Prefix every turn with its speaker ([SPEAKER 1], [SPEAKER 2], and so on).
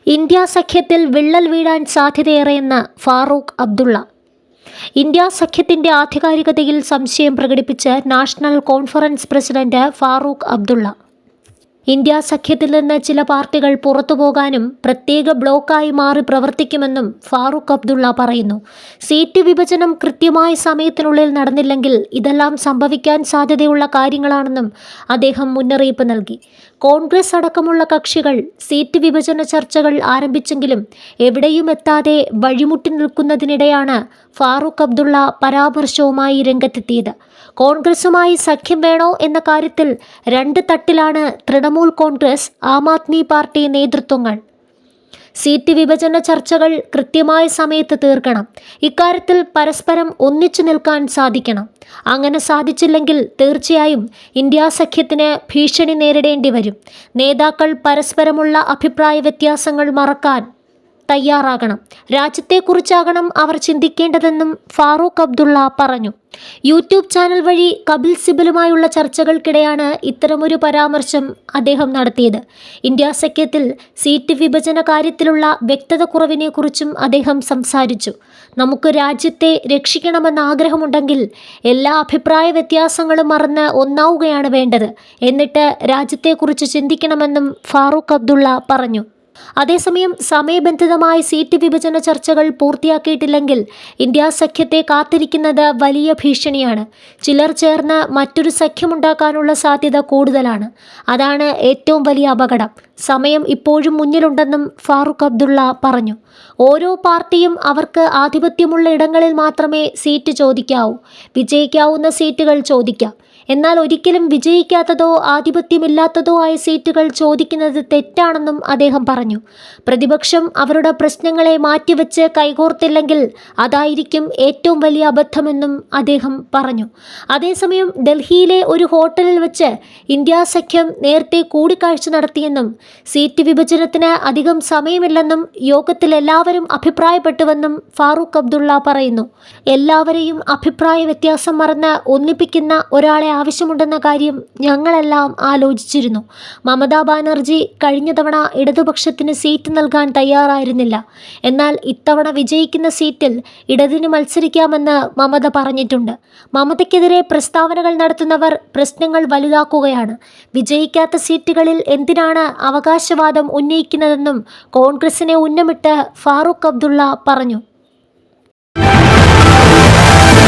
[SPEAKER 1] India സഖ്യത്തിൽ വിള്ളൽ വീഴാൻ സാധ്യതയേറെയെന്ന് Farooq Abdullah. India സഖ്യത്തിന്റെ ആധികാരികതയിൽ സംശയം പ്രകടിപ്പിച്ച് national conference president Farooq Abdullah. India സഖ്യത്തിൽ നിന്ന് ചില പാർട്ടികൾ പുറത്തുപോകാനും പ്രത്യേക ബ്ലോക്കായി മാറി പ്രവർത്തിക്കുമെന്നും ഫാറൂഖ് അബ്ദുള്ള പറയുന്നു. സീറ്റ് വിഭജനം കൃത്യമായ സമയത്തിനുള്ളിൽ നടന്നില്ലെങ്കിൽ ഇതെല്ലാം സംഭവിക്കാൻ സാധ്യതയുള്ള കാര്യങ്ങളാണെന്നും അദ്ദേഹം മുന്നറിയിപ്പ് നൽകി. കോൺഗ്രസ് അടക്കമുള്ള കക്ഷികൾ സീറ്റ് വിഭജന ചർച്ചകൾ ആരംഭിച്ചെങ്കിലും എവിടെയും എത്താതെ വഴിമുട്ടി നിൽക്കുന്നതിനിടെയാണ് ഫാറൂഖ് അബ്ദുള്ള പരാമർശവുമായി രംഗത്തെത്തിയത്. കോൺഗ്രസുമായി സഖ്യം വേണോ എന്ന കാര്യത്തിൽ രണ്ട് തട്ടിലാണ് തൃണമൂൽ കോൺഗ്രസ്, ആം ആദ്മി പാർട്ടി നേതൃത്വങ്ങൾ. സീറ്റ് വിഭജന ചർച്ചകൾ കൃത്യമായ സമയത്ത് തീർക്കണം. ഇക്കാര്യത്തിൽ പരസ്പരം ഒന്നിച്ചു നിൽക്കാൻ സാധിക്കണം. അങ്ങനെ സാധിച്ചില്ലെങ്കിൽ തീർച്ചയായും ഇന്ത്യ സഖ്യത്തിന് ഭീഷണി നേരിടേണ്ടി വരും. നേതാക്കൾ പരസ്പരമുള്ള അഭിപ്രായ വ്യത്യാസങ്ങൾ മറക്കാൻ തയ്യാറാകണം. രാജ്യത്തെക്കുറിച്ചാകണം അവർ ചിന്തിക്കേണ്ടതെന്നും ഫാറൂഖ് അബ്ദുള്ള പറഞ്ഞു. യൂട്യൂബ് ചാനൽ വഴി കപിൽ സിബലുമായുള്ള ചർച്ചകൾക്കിടെയാണ് ഇത്തരമൊരു പരാമർശം അദ്ദേഹം നടത്തിയത്. ഇന്ത്യ സഖ്യത്തിൽ സീറ്റ് വിഭജന കാര്യത്തിലുള്ള വ്യക്തത കുറവിനെക്കുറിച്ചും അദ്ദേഹം സംസാരിച്ചു. നമുക്ക് രാജ്യത്തെ രക്ഷിക്കണമെന്ന ആഗ്രഹമുണ്ടെങ്കിൽ എല്ലാ അഭിപ്രായ വ്യത്യാസങ്ങളും മറന്ന് ഒന്നാവുകയാണ് വേണ്ടത്. എന്നിട്ട് രാജ്യത്തെക്കുറിച്ച് ചിന്തിക്കണമെന്നും ഫാറൂഖ് അബ്ദുള്ള പറഞ്ഞു. അതേസമയം സമയബന്ധിതമായി സീറ്റ് വിഭജന ചർച്ചകൾ പൂർത്തിയാക്കിയിട്ടില്ലെങ്കിൽ ഇന്ത്യ സഖ്യത്തെ കാത്തിരിക്കുന്നത് വലിയ ഭീഷണിയാണ്. ചിലർ ചേർന്ന് മറ്റൊരു സഖ്യമുണ്ടാക്കാനുള്ള സാധ്യത കൂടുതലാണ്. അതാണ് ഏറ്റവും വലിയ അപകടം. സമയം ഇപ്പോഴും മുന്നിലുണ്ടെന്നും ഫാറൂഖ് അബ്ദുള്ള പറഞ്ഞു. ഓരോ പാർട്ടിയും അവർക്ക് ആധിപത്യമുള്ള ഇടങ്ങളിൽ മാത്രമേ സീറ്റ് ചോദിക്കാവൂ. വിജയിക്കാവുന്ന സീറ്റുകൾ ചോദിക്കാം. എന്നാൽ ഒരിക്കലും വിജയിക്കാത്തതോ ആധിപത്യമില്ലാത്തതോ ആയ സീറ്റുകൾ ചോദിക്കുന്നത് തെറ്റാണെന്നും അദ്ദേഹം പറഞ്ഞു. പ്രതിപക്ഷം അവരുടെ പ്രശ്നങ്ങളെ മാറ്റിവെച്ച് കൈകോർത്തില്ലെങ്കിൽ അതായിരിക്കും ഏറ്റവും വലിയ അബദ്ധമെന്നും അദ്ദേഹം പറഞ്ഞു. അതേസമയം ഡൽഹിയിലെ ഒരു ഹോട്ടലിൽ വെച്ച് ഇന്ത്യ സഖ്യം നേരത്തെ കൂടിക്കാഴ്ച നടത്തിയെന്നും സീറ്റ് വിഭജനത്തിന് അധികം സമയമില്ലെന്നും യോഗത്തിൽ എല്ലാവരും അഭിപ്രായപ്പെട്ടുവെന്നും ഫാറൂഖ് അബ്ദുള്ള പറയുന്നു. എല്ലാവരെയും അഭിപ്രായ വ്യത്യാസം മറന്ന് ഒന്നിപ്പിക്കുന്ന ഒരാളെ ആവശ്യമുണ്ടെന്ന കാര്യം ഞങ്ങളെല്ലാം ആലോചിച്ചിരുന്നു. മമതാ ബാനർജി കഴിഞ്ഞ തവണ ഇടതുപക്ഷത്തിന് സീറ്റ് നൽകാൻ തയ്യാറായിരുന്നില്ല. എന്നാൽ ഇത്തവണ വിജയിക്കുന്ന സീറ്റിൽ ഇടതിന് മത്സരിക്കാമെന്ന് മമത പറഞ്ഞിട്ടുണ്ട്. മമതയ്ക്കെതിരെ പ്രസ്താവനകൾ നടത്തുന്നവർ പ്രശ്നങ്ങൾ വലുതാക്കുകയാണ്. വിജയിക്കാത്ത സീറ്റുകളിൽ എന്തിനാണ് അവകാശവാദം ഉന്നയിക്കുന്നതെന്നും കോൺഗ്രസിനെ ഉന്നമിട്ട് ഫാറൂഖ് അബ്ദുള്ള പറഞ്ഞു.